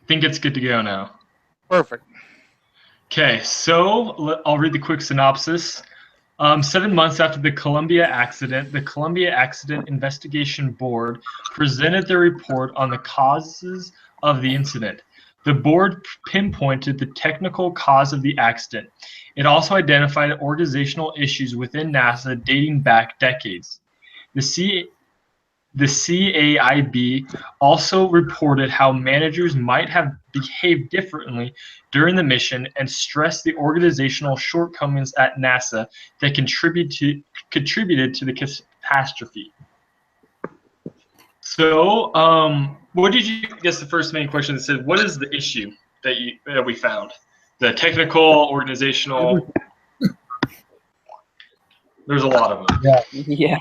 Think it's good to go now. Perfect. Okay, so I'll read the quick synopsis. 7 months after the Columbia accident, the Columbia Accident Investigation Board presented their report on the causes of the incident. The board pinpointed the technical cause of the accident. It also identified organizational issues within NASA dating back decades. The CAIB also reported how managers might have behaved differently during the mission and stressed the organizational shortcomings at NASA that contributed to the catastrophe. So, what did you guess the first main question that said, what is the issue that we found? The technical, organizational, there's a lot of them. Yeah. Yeah.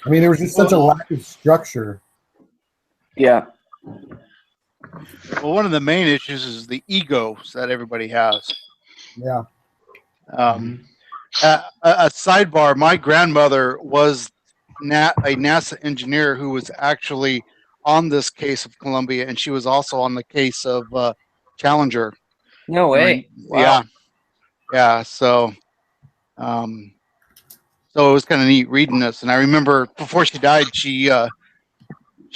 I mean, there was just such a lack of structure. Yeah. Well, one of the main issues is the egos that everybody has. Yeah. A sidebar, my grandmother was a NASA engineer who was actually on this case of Columbia, and she was also on the case of Challenger. No way. Wow. Yeah. So, so it was kind of neat reading this. And I remember before she died, she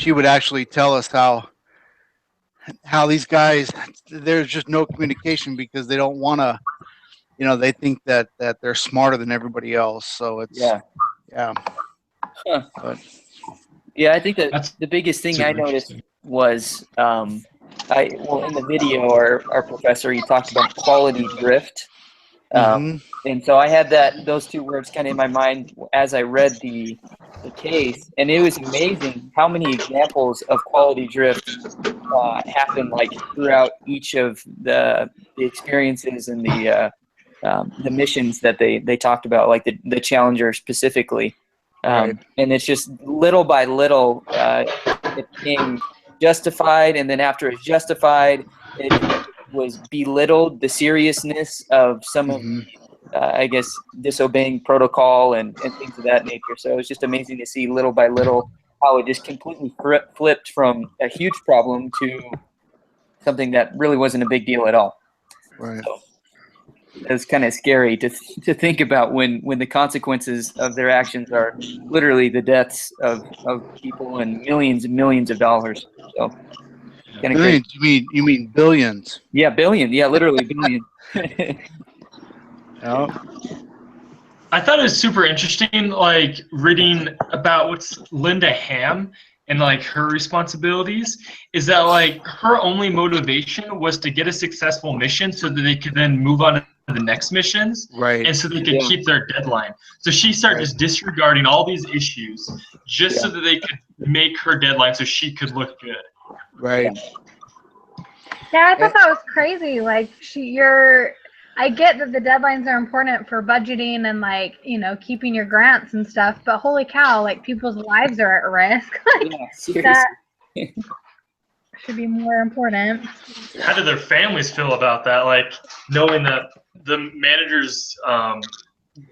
would actually tell us how these guys, there's just no communication because they don't want to, they think that they're smarter than everybody else. So it's yeah. Huh. But, yeah, I think that the biggest thing I noticed was in the video our professor, he talked about quality drift. And so I had those two words kind of in my mind as I read the case, and it was amazing how many examples of quality drift happen like throughout each of the experiences and the missions that they talked about, like the Challenger specifically. Right. And it's just little by little it became justified, and then after it's justified, it was belittled, the seriousness of some of I guess disobeying protocol and things of that nature. So it was just amazing to see little by little how it just completely flipped from a huge problem to something that really wasn't a big deal at all. Right. So it was kind of scary to think about when the consequences of their actions are literally the deaths of people and millions of dollars. So kind of billions? You mean billions? Yeah, billion. Yeah, literally billion. Yeah. I thought it was super interesting, like reading about what's Linda Ham and like her responsibilities is that like her only motivation was to get a successful mission so that they could then move on to the next missions, right? And so they could keep their deadline. So she started just disregarding all these issues just so that they could make her deadline so she could look good. Right. Yeah, I thought that was crazy. Like I get that the deadlines are important for budgeting and like, keeping your grants and stuff, but holy cow, like people's lives are at risk. Like seriously. That should be more important. How do their families feel about that? Like knowing that the managers'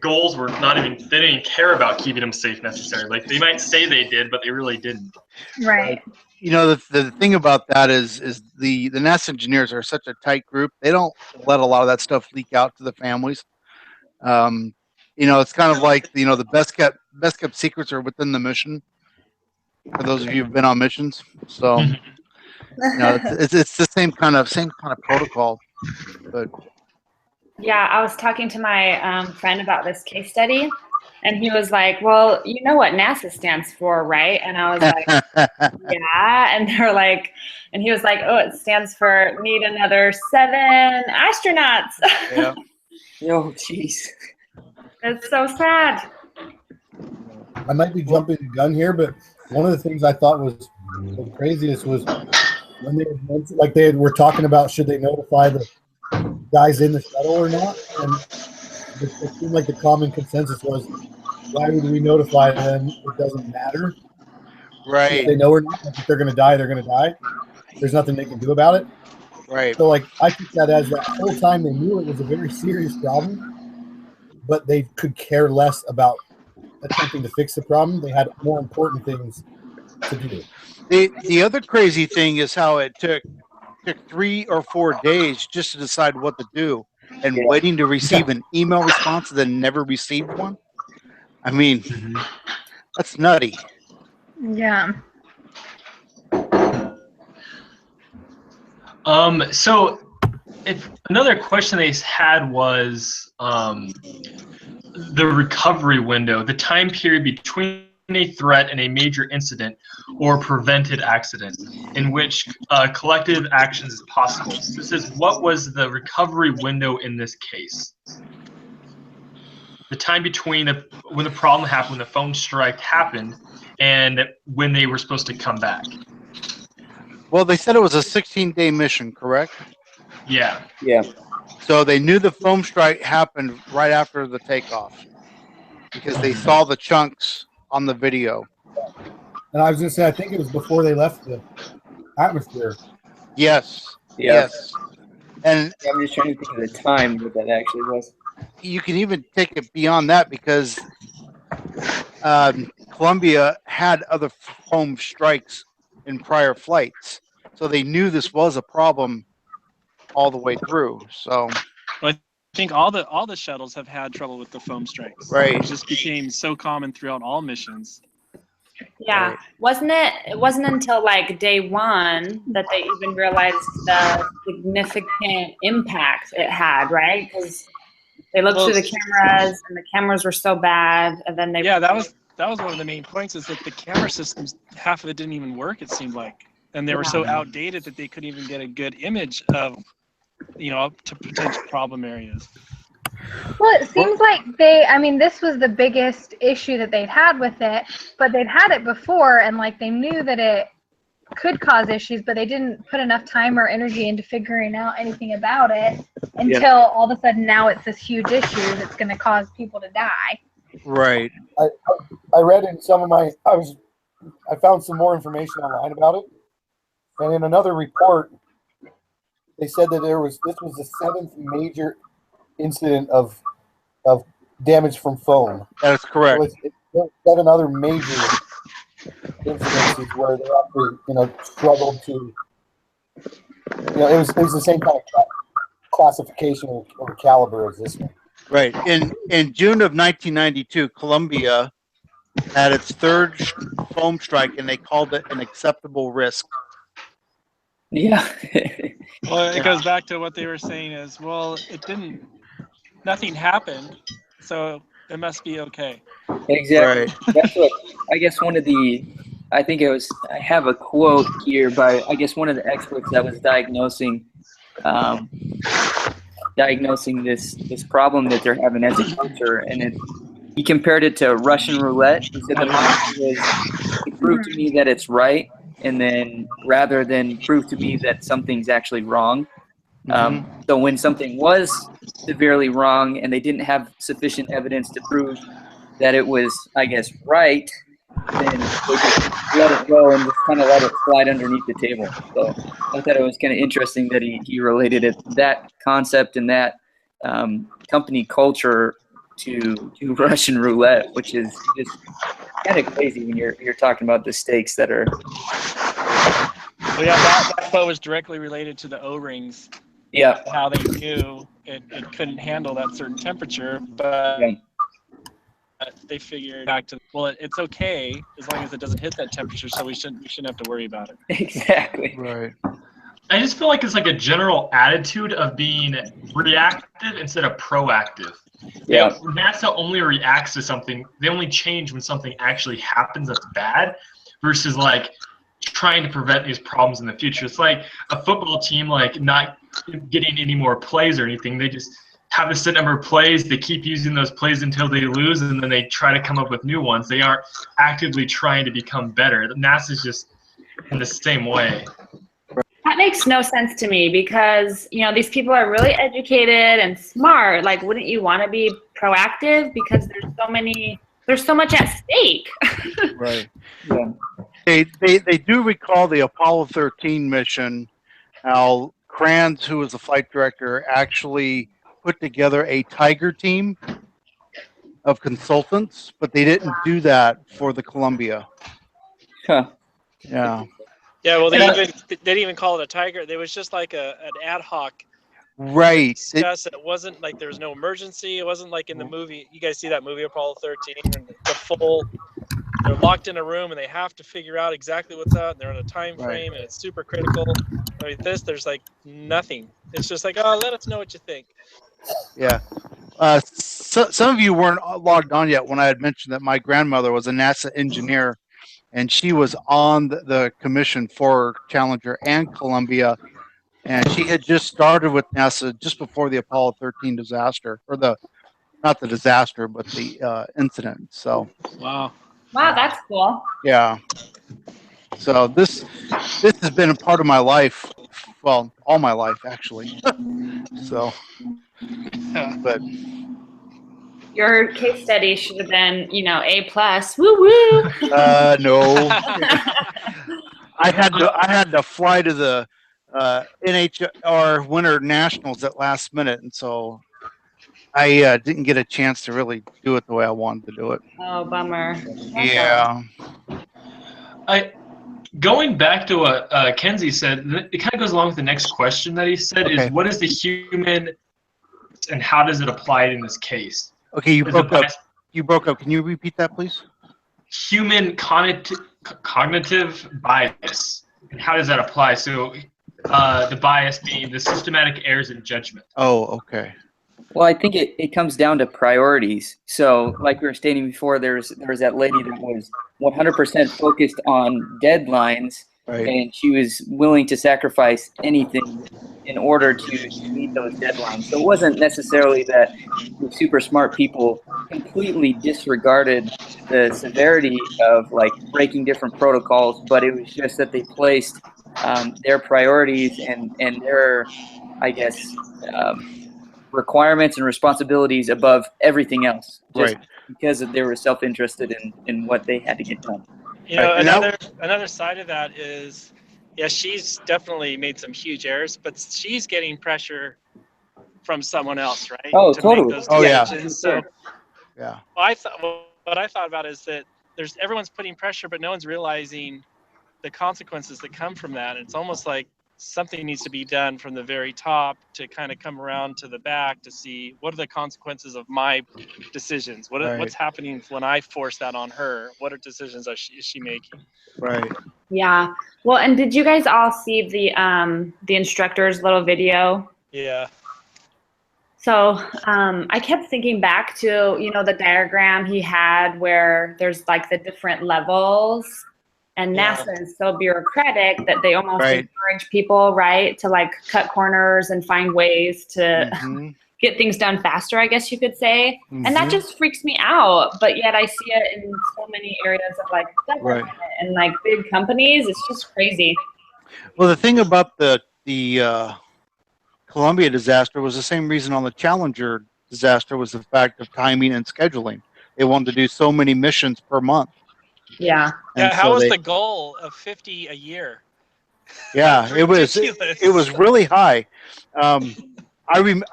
goals were they didn't even care about keeping them safe necessarily. Like they might say they did, but they really didn't. Right. The thing about that is the NASA engineers are such a tight group. They don't let a lot of that stuff leak out to the families. It's kind of like the best kept secrets are within the mission. For those of you who've been on missions, so it's the same kind of protocol. But yeah, I was talking to my friend about this case study. And he was like, well, you know what NASA stands for, right? And I was like, yeah. And they're like, and he was like, oh, it stands for need another 7 astronauts. Yeah. Oh, jeez. It's so sad. I might be jumping the gun here, but one of the things I thought was the craziest was when they were talking about should they notify the guys in the shuttle or not, and it seemed like the common consensus was, why would we notify them? It doesn't matter. Right. If they know or not, if they're going to die, they're going to die. There's nothing they can do about it. Right. So, like, I took that as that whole time they knew it was a very serious problem, but they could care less about attempting to fix the problem. They had more important things to do. The other crazy thing is how it took took 3 or 4 days just to decide what to do, and waiting to receive an email response and then never received one. I mean, that's nutty. Yeah. So if another question they had was the recovery window, the time period between a threat and a major incident or prevented accident in which collective actions is possible. So it says, what was the recovery window in this case? The time between when the problem happened, when the phone strike happened, and when they were supposed to come back. Well, they said it was a 16-day mission, correct? Yeah. Yeah. So they knew the foam strike happened right after the takeoff because they saw the chunks on the video. And I was going to say, I think it was before they left the atmosphere. Yes. Yeah. Yes. And I'm just trying to think of the time that actually was. you can even take it beyond that because Columbia had other foam strikes in prior flights. So they knew this was a problem all the way through. So I think all the shuttles have had trouble with the foam strikes. Right. It just became so common throughout all missions. Yeah. Right. It wasn't until like day one that they even realized the significant impact it had, right? Because they looked through the cameras and the cameras were so bad, and then they that was one of the main points, is that the camera systems, half of it didn't even work, it seemed like, and they were so outdated that they couldn't even get a good image of, up to potential problem areas. Well, it seems like this was the biggest issue that they'd had with it, but they'd had it before, and like they knew that it could cause issues, but they didn't put enough time or energy into figuring out anything about it until all of a sudden now it's this huge issue that's going to cause people to die. Right. I read in some of I found some more information online about it, and in another report, they said that this was the 7th major incident of damage from foam. That's correct. So it's 7 other major incidences where they actually, struggled to, it was the same kind of classification or caliber as this one. Right. In June of 1992, Columbia had its 3rd foam strike, and they called it an acceptable risk. Yeah. Well, it goes back to what they were saying is, well, nothing happened, so it must be okay. Exactly. Right. That's what I guess I have a quote here by, I guess, one of the experts that was diagnosing this problem that they're having as a culture, and he compared it to Russian roulette. He said the mindset was, prove to me that it's right, and then rather than prove to me that something's actually wrong. So when something was severely wrong and they didn't have sufficient evidence to prove that it was, I guess, right, then they just let it go and just kind of let it slide underneath the table. So I thought it was kind of interesting that he related that concept and that company culture to Russian roulette, which is just kind of crazy when you're talking about the stakes that are. Well, yeah, that quote was directly related to the O-rings. Yeah. How they knew it couldn't handle that certain temperature, but they figured back to, well, it's okay as long as it doesn't hit that temperature, so we shouldn't have to worry about it. Exactly. Right. I just feel like it's like a general attitude of being reactive instead of proactive. Yeah. NASA only reacts to something. They only change when something actually happens that's bad, versus like trying to prevent these problems in the future. It's like a football team, like not getting any more plays or anything. They just have a set number of plays. They keep using those plays until they lose, and then they try to come up with new ones. They aren't actively trying to become better. NASA's just in the same way. That makes no sense to me because, these people are really educated and smart. Like, wouldn't you want to be proactive because there's so much at stake? Right. Yeah. They do recall the Apollo 13 mission. How Kranz, who was the flight director, actually put together a Tiger team of consultants, but they didn't do that for the Columbia. Huh. Yeah. Yeah, well, they didn't even call it a tiger. It was just like an ad hoc. Right. Discuss it. It wasn't like there was no emergency. It wasn't like in the movie. You guys see that movie Apollo 13 and the full. They're locked in a room and they have to figure out exactly what's out. And they're in a time frame and it's super critical. I mean, there's like nothing. It's just like, oh, let us know what you think. Yeah. Some of you weren't logged on yet when I had mentioned that my grandmother was a NASA engineer, and she was on the commission for Challenger and Columbia, and she had just started with NASA just before the Apollo 13 disaster, or not the disaster, but the incident. So. Wow. Wow, that's cool. Yeah. So this has been a part of my life. Well, all my life actually. So. But. Your case study should have been, A+. Woo woo. No. I had to fly to the NHR Winter Nationals at last minute, and so I didn't get a chance to really do it the way I wanted to do it. Oh, bummer. Yeah. Going back to what Kenzie said, it kind of goes along with the next question that he said, is what is the human and how does it apply in this case? Okay, you broke up. You broke up. Can you repeat that, please? Human cognitive bias, and how does that apply? So the bias being the systematic errors in judgment. Oh, okay. Well, I think it comes down to priorities. So like we were stating before, there was that lady that was 100% focused on deadlines, right. And she was willing to sacrifice anything in order to meet those deadlines. So it wasn't necessarily that the super smart people completely disregarded the severity of like breaking different protocols, but it was just that they placed their priorities and their, I guess, requirements and responsibilities above everything else, just because they were self-interested in what they had to get done. Another side of that is, yeah, she's definitely made some huge errors, but she's getting pressure from someone else, right? Oh, to totally. Make those decisions. Yeah. So, yeah. What I thought about is that everyone's putting pressure, but no one's realizing the consequences that come from that. It's almost like something needs to be done from the very top to kind of come around to the back to see what are the consequences of my decisions. What's happening when I force that on her? What are decisions is she making? Right. Yeah. Well, and did you guys all see the instructor's little video? Yeah. So I kept thinking back to, the diagram he had where there's like the different levels. And NASA is so bureaucratic that they almost encourage people, right, to like cut corners and find ways to get things done faster, I guess you could say. And that just freaks me out. But yet I see it in so many areas of like government and like big companies. It's just crazy. Well, the thing about the Columbia disaster was the same reason on the Challenger disaster was the fact of timing and scheduling. They wanted to do so many missions per month. Yeah. And how was the goal of 50 a year? Yeah, it was really high. I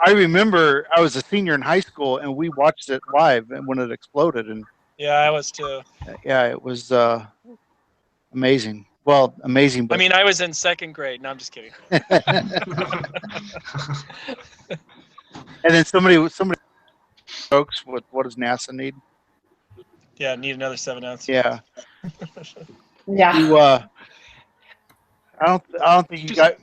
remember I was a senior in high school and we watched it live when it exploded. And yeah, I was too. Yeah, it was amazing. Well, amazing. But I mean, I was in second grade. No, I'm just kidding. And then somebody jokes with what does NASA need? Yeah, need another 7 ounces. Yeah. Yeah. You, I don't think you got.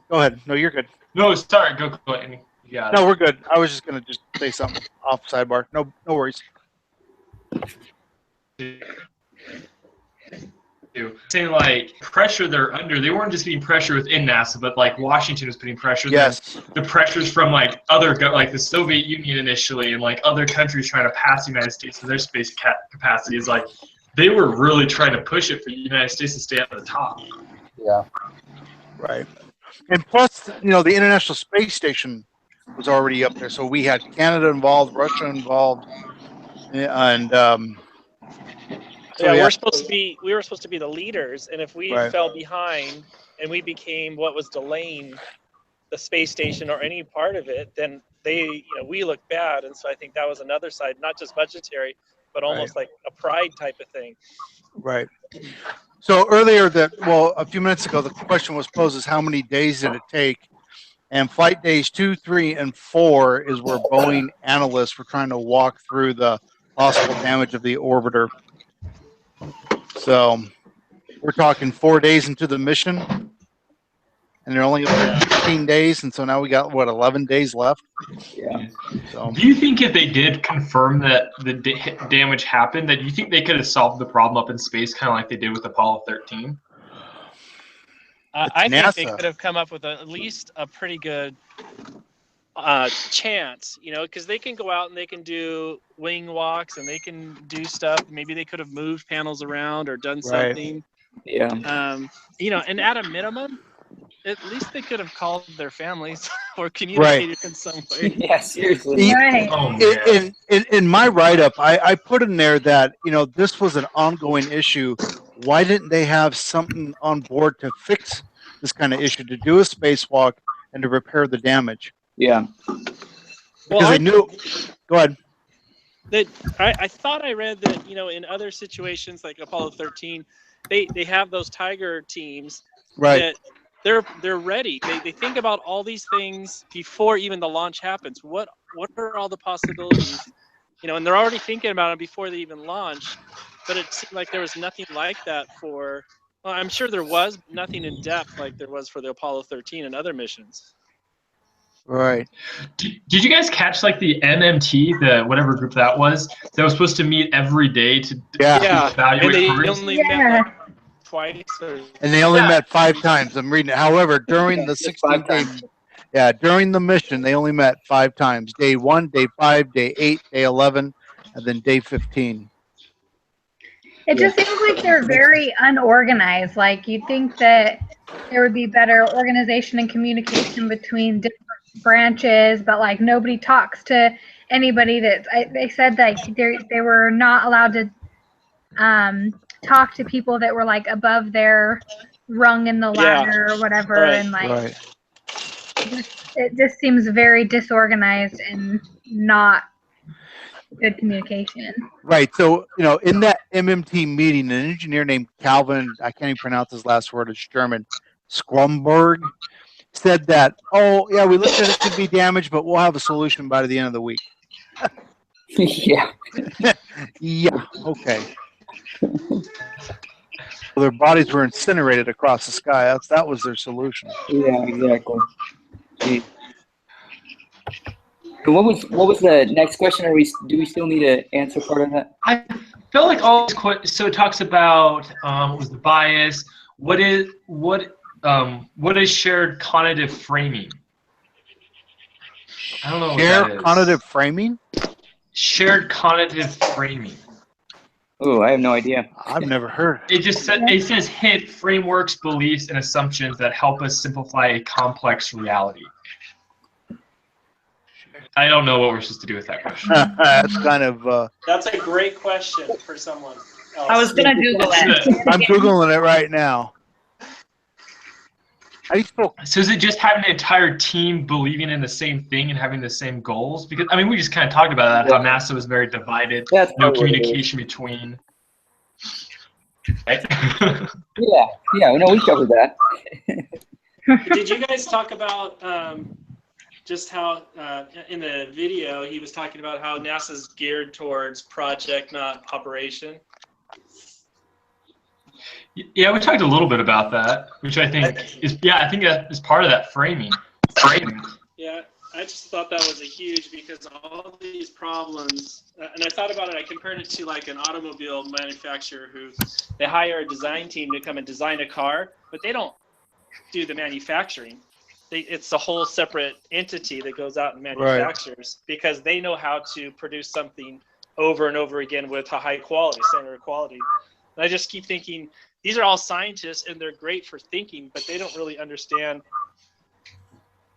Go ahead. No, you're good. No, sorry. Go ahead. Yeah. No, we're good. I was just gonna say something off sidebar. No worries. Saying like pressure they're under, they weren't just being pressure within NASA, but like Washington was putting pressure. Yes. The pressures from like like the Soviet Union initially, and like other countries trying to pass the United States to their space capacity is like they were really trying to push it for the United States to stay at the top. Yeah. Right. And plus, the International Space Station was already up there, so we had Canada involved, Russia involved, and so we were supposed to be the leaders, and if we fell behind and we became what was delaying the space station or any part of it, then we look bad. And so I think that was another side, not just budgetary, but almost like a pride type of thing. Right. So earlier a few minutes ago, the question was posed is how many days did it take? And flight days 2, 3, and 4 is where Boeing analysts were trying to walk through the possible damage of the orbiter. So we're talking 4 days into the mission, and they're only 15 days, and so now we got 11 days left. Yeah. So do you think if they did confirm that the damage happened, that you think they could have solved the problem up in space, kind of like they did with Apollo 13? I think they could have come up with at least a pretty good chance, because they can go out and they can do wing walks and they can do stuff. Maybe they could have moved panels around or done something. Yeah. And at a minimum, at least they could have called their families or communicated in some way. Yeah, seriously. Right. In my write-up, I put in there that, this was an ongoing issue. Why didn't they have something on board to fix this kind of issue, to do a spacewalk and to repair the damage? Yeah. Because they knew. Go ahead. I thought I read that, in other situations like Apollo 13, they have those Tiger teams that they're ready. They think about all these things before even the launch happens. What are all the possibilities? And they're already thinking about it before they even launch. But it seemed like there was nothing like that for. Well, I'm sure there was nothing in depth like there was for the Apollo 13 and other missions. Right. Did you guys catch like the MMT, the whatever group that was supposed to meet every day to evaluate? And they crews? only met like twice. And they only met 5 times. I'm reading it. However, during the 16-day, during the mission, they only met 5 times. Day 1, day 5, day 8, day 11, and then day 15. It just seems like they're very unorganized. Like, you'd think that there would be better organization and communication between different branches, but like nobody talks to anybody. They said that they were not allowed to talk to people that were like above their rung in the ladder or whatever. Right. And like it just seems very disorganized and not good communication. Right. So, in that MMT meeting, an engineer named Calvin, I can't even pronounce his last word, it's German, Skrumberg, said that, we looked at it could be damaged, but we'll have a solution by the end of the week. Yeah. Yeah. Okay. Well, their bodies were incinerated across the sky. That was their solution. Yeah, exactly. Gee. So what was the next question? Do we still need to answer part of that? I feel like all these so it talks about what was the bias? What is shared cognitive framing? I don't know what that is. Shared cognitive framing? Shared cognitive framing. Oh, I have no idea. I've never heard. It says hint frameworks, beliefs, and assumptions that help us simplify a complex reality. I don't know what we're supposed to do with that question. That's kind of. That's a great question for someone else. I was gonna Google it. I'm Googling it right now. How do you spell? So is it just having an entire team believing in the same thing and having the same goals? Because we just kind of talked about that, how NASA was very divided, no communication between. Right? Yeah. No, we covered that. Did you guys talk about just how in the video he was talking about how NASA's geared towards project, not operation? Yeah, we talked a little bit about that, which I think is that is part of that framing. Yeah, I just thought that was a huge, because all these problems, and I thought about it, I compared it to like an automobile manufacturer who they hire a design team to come and design a car, but they don't do the manufacturing. It's a whole separate entity that goes out and manufactures, because they know how to produce something over and over again with a high quality, standard quality. And I just keep thinking, these are all scientists and they're great for thinking, but they don't really understand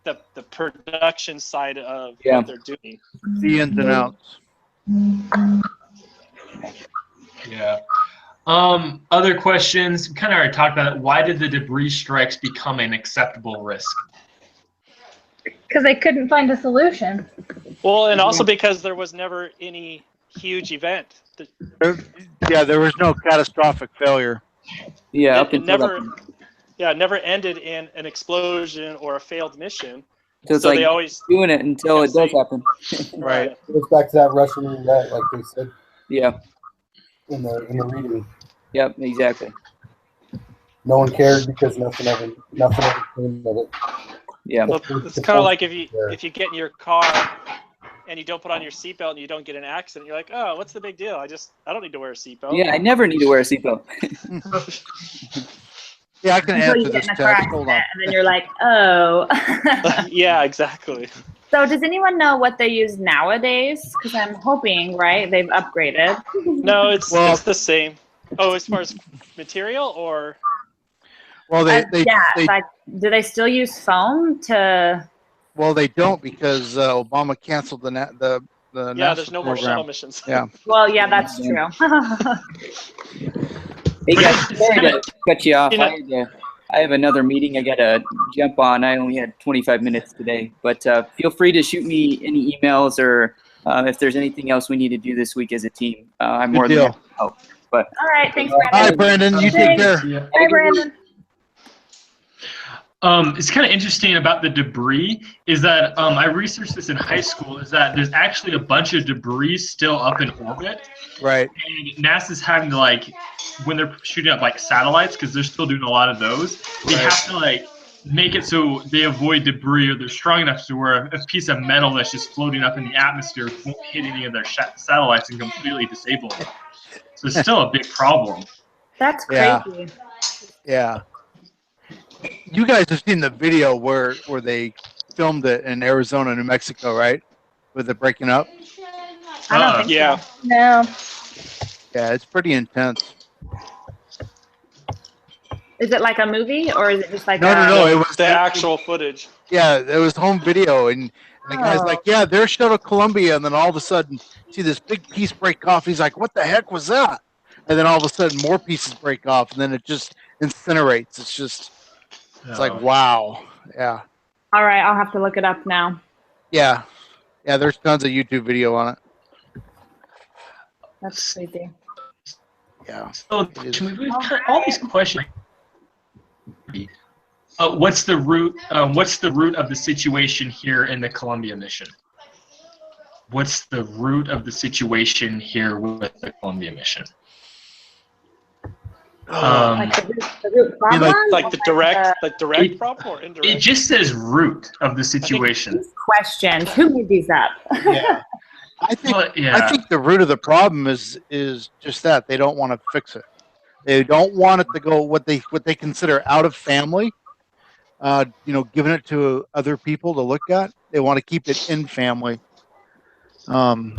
the production side of what they're doing. The ins and outs. Yeah. Other questions? We kind of already talked about it. Why did the debris strikes become an acceptable risk? Because they couldn't find a solution. Well, and also because there was never any huge event. There was no catastrophic failure. Yeah, up it until never, that point. yeah, it never ended in an explosion or a failed mission. So it's So like they always doing it until it kept does saying- happen. Right. It goes back to that Russian roulette, like they said Yeah. in the reading. Yep. Exactly. No one cared because nothing ever came of it. Yeah. Well, it's kind of like if you get in your car and you don't put on your seatbelt and you don't get in an accident, you're like, oh, what's the big deal? I don't need to wear a seatbelt. Yeah. I never need to wear a seatbelt. Yeah, I can Until you answer get this in a car text. Hold on. accident, and then you're like, oh. Yeah, exactly. So does anyone know what they use nowadays? Because I'm hoping, right, they've upgraded. No, it's Well- the same. Oh, as far as material or Well, they like, do they still use foam to? well they don't because Obama canceled the yeah, NASA there's no more program. shuttle missions. Yeah. Well, yeah, that's true. Hey guys, sorry to cut you off. You know- I have another meeting I got to jump on. I only had 25 minutes today, but feel free to shoot me any emails or if there's anything else we need to do this week as a team. I'm Good more than deal. happy to help. But All right, thanks, All right, Brandon. Brandon, you take care. Yeah. Bye, Brandon. It's kind of interesting about the debris is that I researched this in high school, is that there's actually a bunch of debris still up in orbit. Right. And NASA's having to, like, when they're shooting up like satellites, because they're still doing a lot of those, they have to like make it so they avoid debris, or they're strong enough to where a piece of metal that's just floating up in the atmosphere won't hit any of their satellites and completely disable them. So it's still a big problem. That's Yeah. crazy. Yeah. You guys have seen the video where they filmed it in Arizona, New Mexico, right? With it breaking up. I don't think Yeah. so. No. Yeah, it's pretty intense. Is it like a movie or is it just like No, it was The actual footage. Yeah, it was home video, and the guy's like, "Yeah, there's Shuttle Columbia," and then all of a sudden, see this big piece break off. He's like, "What the heck was that?" And then all of a sudden, more pieces break off, and then it just incinerates. It's like, wow. Yeah, All right, I'll have to look it up now. yeah. There's tons of YouTube video on it. That's crazy. Yeah. So we've got all these questions. What's the root? What's the root of the situation here in the Columbia mission? What's the root of the situation here with the Columbia mission? Like the root problem? Like the direct problem or indirect? It just says root of the situation. These questions. Who made these up? Yeah. I think the root of the problem is just that they don't want to fix it. They don't want it to go what they consider out of family. Giving it to other people to look at. They want to keep it in family. Kind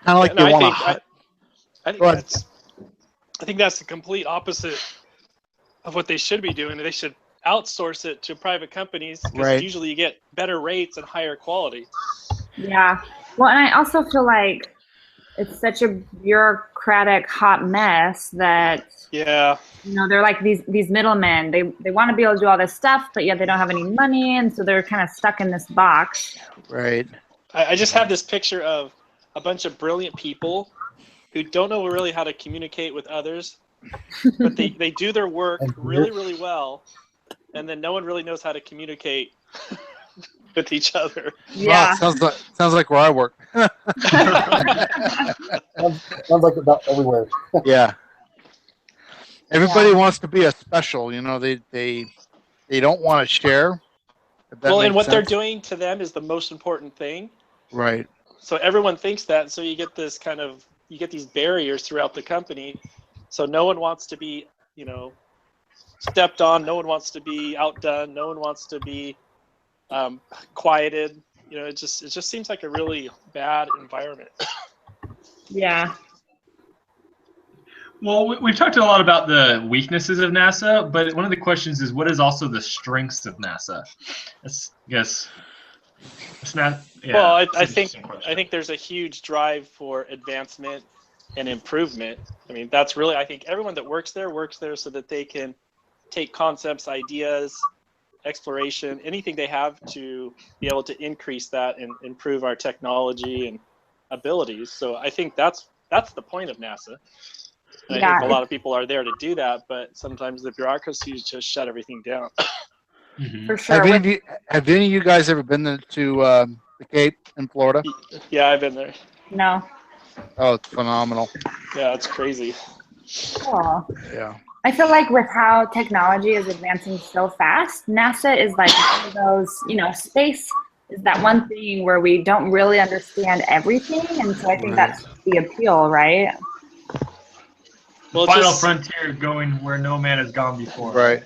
of like they want to. I think that's the complete opposite of what they should be doing. They should outsource it to private companies because usually you get better rates and higher quality. Yeah. Well, and I also feel like it's such a bureaucratic hot mess that they're like these middlemen. They want to be able to do all this stuff, but yet they don't have any money, and so they're kind of stuck in this box. Right. I just have this picture of a bunch of brilliant people who don't know really how to communicate with others, but they do their work really, really well, and then no one really knows how to communicate with each other. Yeah. Wow, sounds like where I work. Sounds like about everywhere. Yeah. Everybody wants to be a special, they don't want to share. Well, and what they're doing to them is the most important thing. Right. So everyone thinks that, so you get these barriers throughout the company. So no one wants to be, stepped on, no one wants to be outdone, no one wants to be quieted. It just seems like a really bad environment. Yeah. Well, we've talked a lot about the weaknesses of NASA, but one of the questions is, what is also the strengths of NASA? It's not. Yeah, well, I think there's a huge drive for advancement and improvement. I mean, that's really, I think everyone that works there so that they can take concepts, ideas, exploration, anything they have to be able to increase that and improve our technology and abilities. So I think that's the point of NASA. And I think a lot of people are there to do that, but sometimes the bureaucracies just shut everything down. For sure. Have any of you guys ever been to the Cape in Florida? Yeah, I've been there. No. Oh, it's phenomenal. Yeah, it's crazy. Cool. Yeah. I feel like with how technology is advancing so fast, NASA is like one of those, space is that one thing where we don't really understand everything. And so I think that's the appeal, right? The final frontier, going where no man has gone before. Right.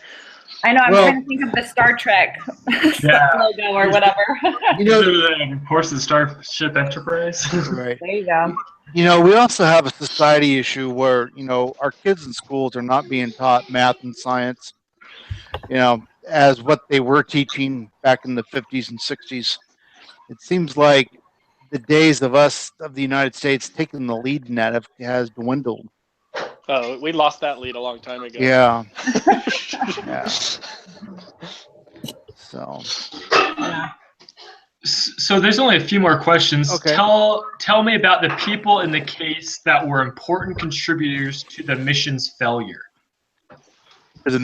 I know. I'm trying to think of the Star Trek logo or whatever. Of course, the Starship Enterprise. Right. There you go. We also have a society issue where, our kids in schools are not being taught math and science, as what they were teaching back in the 50s and 60s. It seems like the days of the United States taking the lead in that has dwindled. Oh, we lost that lead a long time ago. Yeah. Yeah. So there's only a few more questions. Okay. Tell me about the people in the case that were important contributors to the mission's failure. For the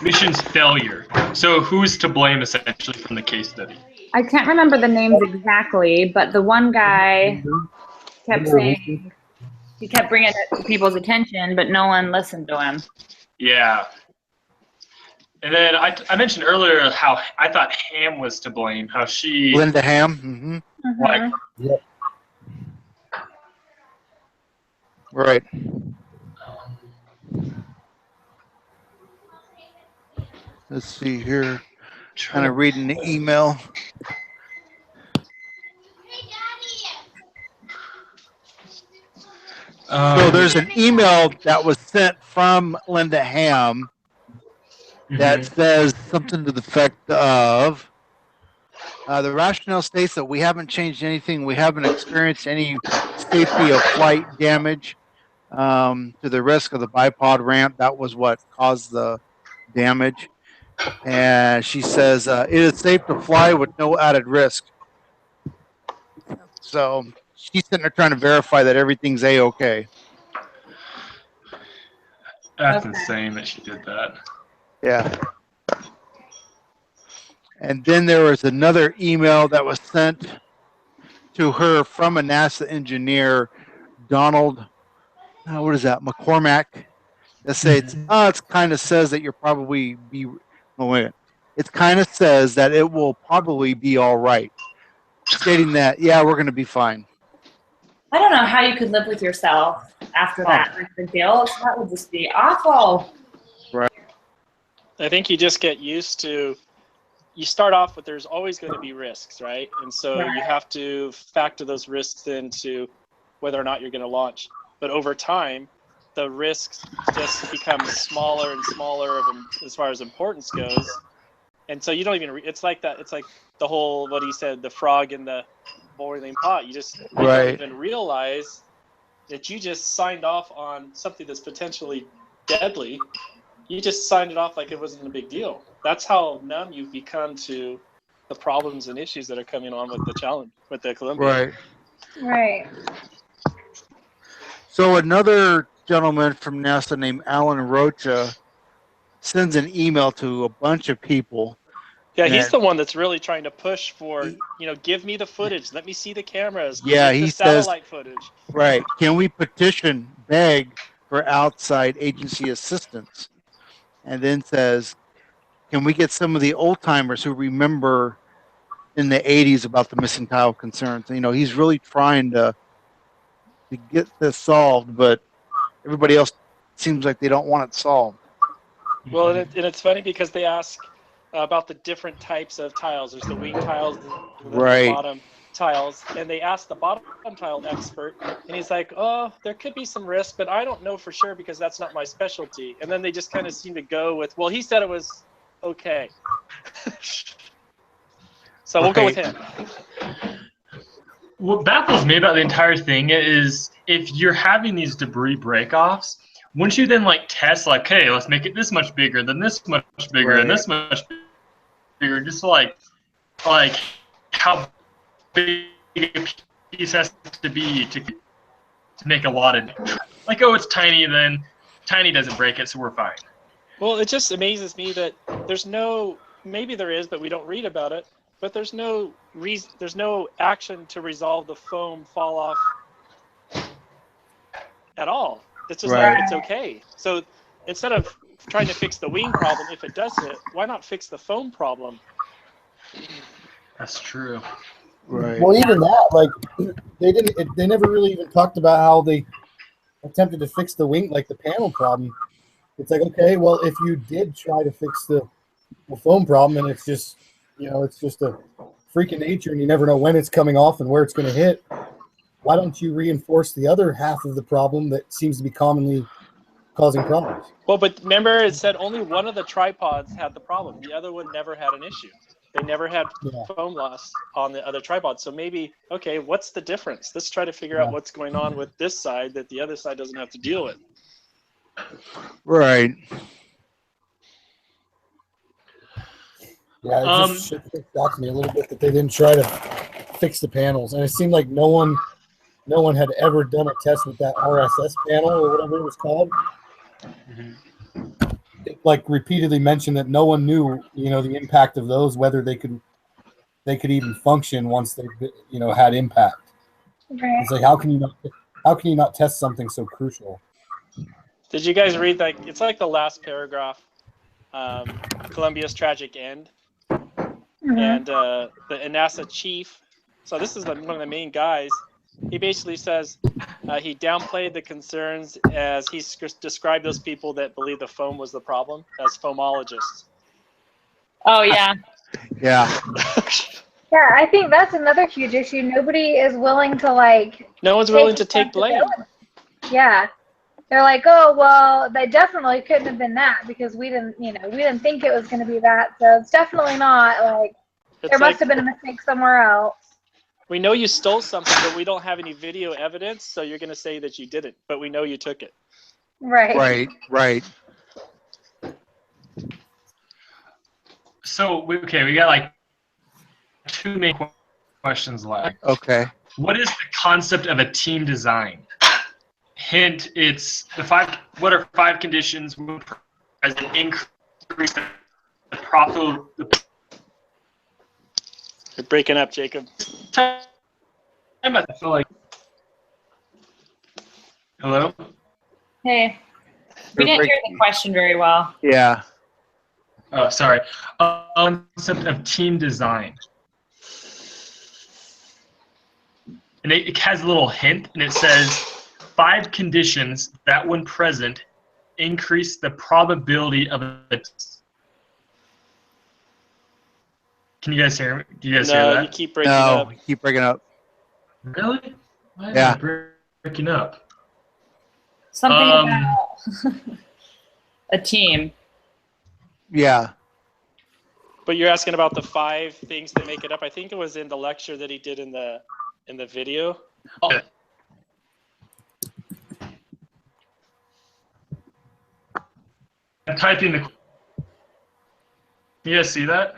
mission's failure. So who's to blame essentially from the case study? I can't remember the names exactly, but the one guy kept saying he kept bringing it to people's attention, but no one listened to him. Yeah. And then I mentioned earlier how I thought Ham was to blame, how she... Linda Ham? Like, Yep. Right. Let's see here. Kind of reading the email. So there's an email that was sent from Linda Ham that says something to the effect of, the rationale states that we haven't changed anything. We haven't experienced any safety of flight damage to the risk of the bipod ramp. That was what caused the damage. And she says, it is safe to fly with no added risk. So she's sitting there trying to verify that everything's A-okay. That's insane that she did that. Yeah. And then there was another email that was sent to her from a NASA engineer, Donald, what is that, McCormack, that says, it kind of says that you'll probably be, it kind of says that it will probably be all right, stating that, yeah, we're going to be fine. I don't know how you could live with yourself after that. Like the guilt, that would just be awful. Right. I think you just get used to, you start off with there's always going to be risks, right? And so you have to factor those risks into whether or not you're going to launch. But over time, the risks just become smaller and smaller as far as importance goes. And so you don't even, it's like that, it's like the whole, what he said, the frog in the boiling pot. You don't even realize that you just signed off on something that's potentially deadly. You just signed it off like it wasn't a big deal. That's how numb you've become to the problems and issues that are coming on with the challenge, with the Columbia. Right. So another gentleman from NASA named Alan Rocha sends an email to a bunch of people. Yeah, he's the one that's really trying to push for, give me the footage. Let me see the cameras. Yeah, he says, satellite footage. Right. Can we beg for outside agency assistance? And then says, can we get some of the old timers who remember in the 80s about the missing tile concerns? He's really trying to get this solved, but everybody else seems like they don't want it solved. Well, and it's funny because they ask about the different types of tiles. There's the wing tiles, the bottom tiles, and they ask the bottom tile expert, and he's like, oh, there could be some risk, but I don't know for sure because that's not my specialty. And then they just kind of seem to go with, well, he said it was okay. So we'll go with him. What baffles me about the entire thing is if you're having these debris break-offs, wouldn't you then test hey, let's make it this much bigger, then this much bigger, and this much bigger, just like how big a piece has to be to make a lot of like, oh, it's tiny, and then tiny doesn't break it, so we're fine. Well, it just amazes me that there's no, maybe there is, but we don't read about it, but there's no reason, there's no action to resolve the foam fall off at all. It's just Right. like, it's okay. So instead of trying to fix the wing problem, if it does it, why not fix the foam problem? That's true. Right. Well, even that, like, they never really even talked about how they attempted to fix the wing, like the panel problem. It's like, okay, well, if you did try to fix the foam problem, and it's just, it's just a freak of nature, and you never know when it's coming off and where it's going to hit. Why don't you reinforce the other half of the problem that seems to be commonly causing problems? Well, but remember, it said only one of the tripods had the problem. The other one never had an issue. They never had foam loss on the other tripod. So maybe, okay, what's the difference? Let's try to figure out what's going on with this side that the other side doesn't have to deal with. Right. Yeah, it just shocked me a little bit that they didn't try to fix the panels, and it seemed like no one had ever done a test with that RSS panel or whatever it was called. It, like, repeatedly mentioned that no one knew, the impact of those, whether they could even function once they, had impact. Right. It's like, how can you not test something so crucial? Did you guys read that? It's like the last paragraph, Columbia's tragic end. And the NASA chief, so this is one of the main guys, he basically says he downplayed the concerns as he described those people that believe the foam was the problem as foamologists. Oh, yeah. Yeah. Yeah, I think that's another huge issue. Nobody is willing to, like... No one's willing to take blame. Yeah. They're like, oh, well, they definitely couldn't have been that because we didn't think it was going to be that. So it's definitely not, like, there must have been a mistake somewhere else. We know you stole something, but we don't have any video evidence, so you're going to say that you didn't, but we know you took it. Right. Right. So, we got like 2 main questions left. Okay. What is the concept of a team design? Hint, it's what are 5 conditions as an increase the profit. You're breaking up, Jacob. I feel like. Hello? Hey. We didn't hear the question very well. Yeah. Oh, sorry. Concept of team design. And it has a little hint, and it says 5 conditions that, when present, increase the probability of it. Can you guys hear me? Do you guys hear that? No, you keep breaking up. No, you keep breaking up. Really? Why Yeah. am I breaking up? Something about a team. Yeah. But you're asking about the 5 things that make it up. I think it was in the lecture that he did in the video. Oh. I'm typing the. You guys see that?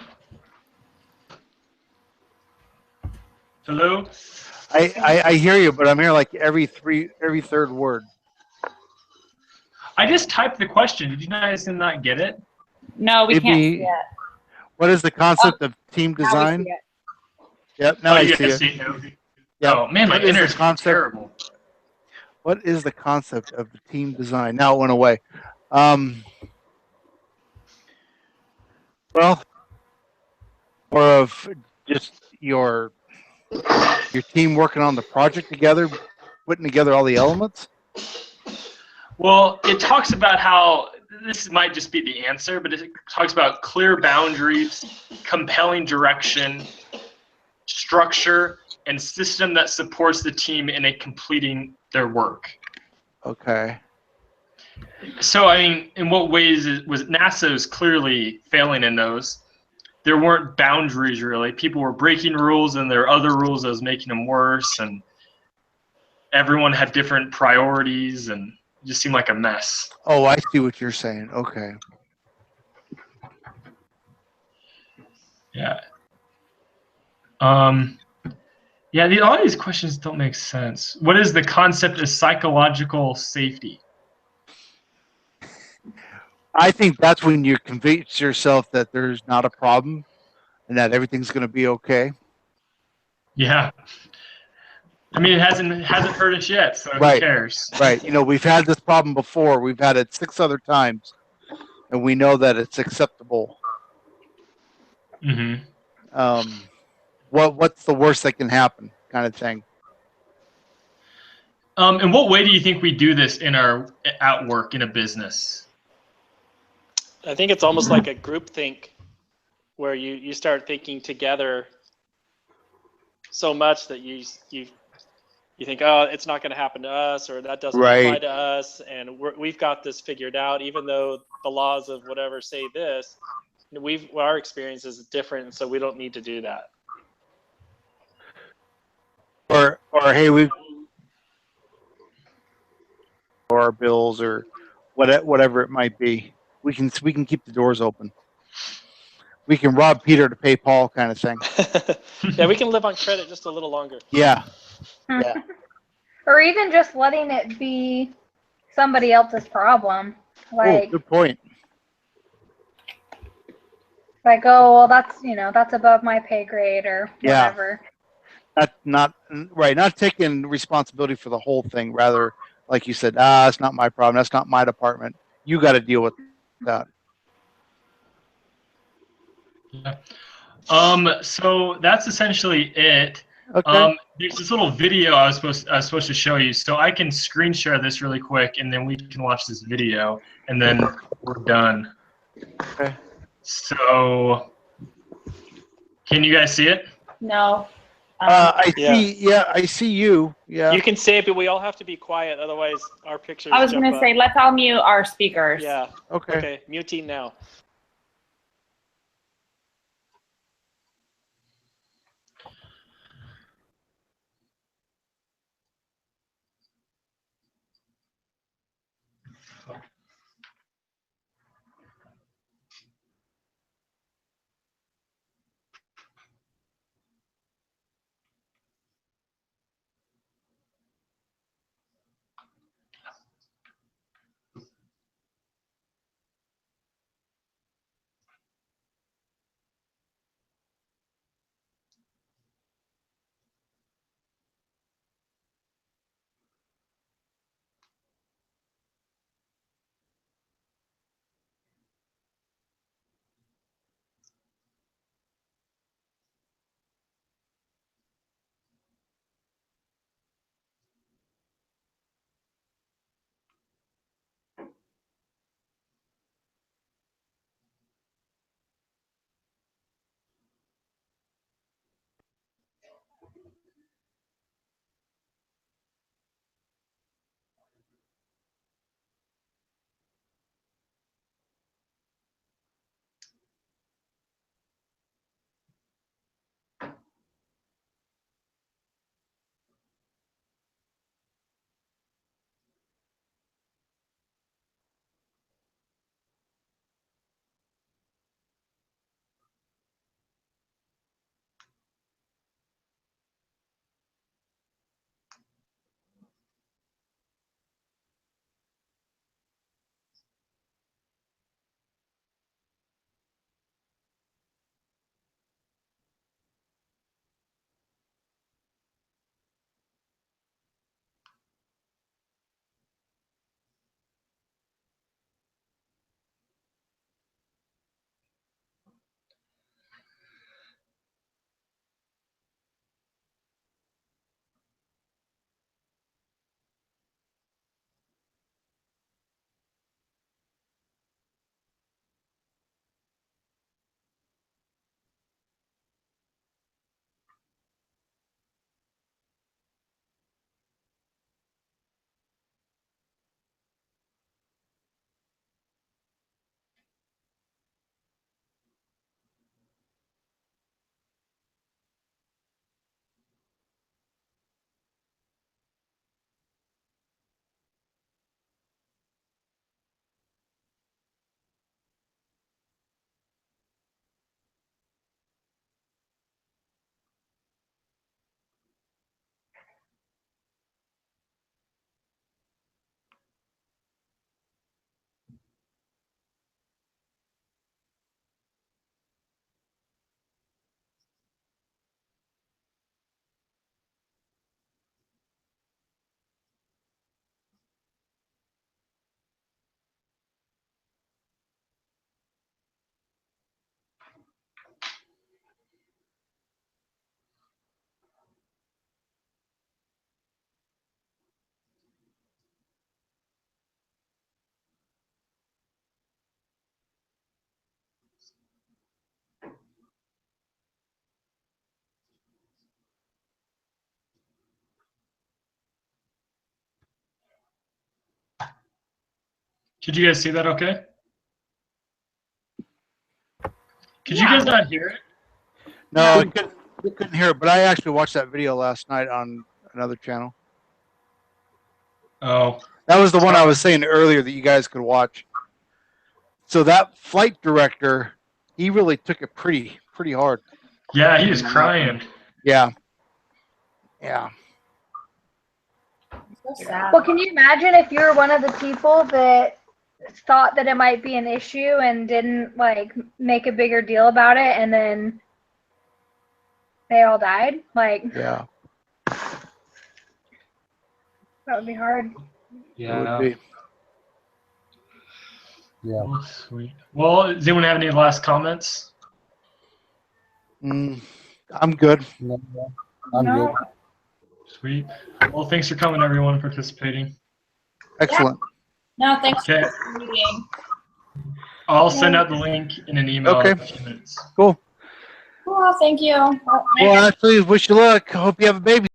Hello? I hear you, but I'm hearing like every third word. I just typed the question. Did you guys not get it? No, we can't see it. What is the concept of team Now we design? see it. Yep, now I see it. it. Yep. Oh man, my What is the internet's concept? terrible. What is the concept of the team design? Now it went away. Well, or of just your team working on the project together, putting together all the elements. Well, it talks about how this might just be the answer, but it talks about clear boundaries, compelling direction, structure, and system that supports the team in completing their work. Okay. So, I mean, in what ways was NASA's clearly failing in those? There weren't boundaries, really. People were breaking rules, and there were other rules that was making them worse, and everyone had different priorities, and it just seemed like a mess. Oh, I see what you're saying. Okay. Yeah. Yeah, a lot of these questions don't make sense. What is the concept of psychological safety? I think that's when you convince yourself that there's not a problem and that everything's going to be okay. Yeah. I mean, it hasn't hurt us yet, so who Right. cares? Right. We've had this problem before. We've had it 6 other times, and we know that it's acceptable. Mm-hmm. What's the worst that can happen, kind of thing. In what way do you think we do this at work in a business? I think it's almost like a group think, where you start thinking together so much that you think, oh, it's not going to happen to us, or that doesn't apply to us, and we've got this figured out, even though the laws of whatever say this. Our experience is different, so we don't need to do that. Or hey, we've our bills or whatever it might be. We can keep the doors open. We can rob Peter to pay Paul, kind of thing. Yeah, we can live on credit just a little longer. Yeah. Yeah. Or even just letting it be somebody else's problem. Like, good point. Like, oh, well, that's above my pay grade or whatever. Not right. Not taking responsibility for the whole thing. Rather, like you said, it's not my problem. That's not my department. You got to deal with that. Yeah. So that's essentially it. Okay. There's this little video I was supposed to show you, so I can screen share this really quick, and then we can watch this video, and then we're done. Okay. So, can you guys see it? No. I see. Yeah, I see you. Yeah. You can say it, but we all have to be quiet, otherwise our pictures. I was going to say, let's all mute our speakers. Yeah. Okay. Okay. Muting now. Could you guys see that okay? Could you guys not hear it? No, I couldn't hear it, but I actually watched that video last night on another channel. Oh. That was the one I was saying earlier that you guys could watch. So that flight director, he really took it pretty hard. Yeah, he was crying. Yeah. Yeah. So sad. Well, can you imagine if you're one of the people that thought that it might be an issue and didn't like make a bigger deal about it, and then they all died? Like, Yeah. that would be hard. Yeah. It would be. Yeah. Oh, sweet. Well, does anyone have any last comments? I'm good. No, I'm No. good. Sweet. Well, thanks for coming, everyone, participating. Excellent. No, thanks Okay. for the meeting. I'll send out the link in an email Okay. in a few minutes. Cool. Well, thank you. Well, actually, wish you luck. Hope you have a baby.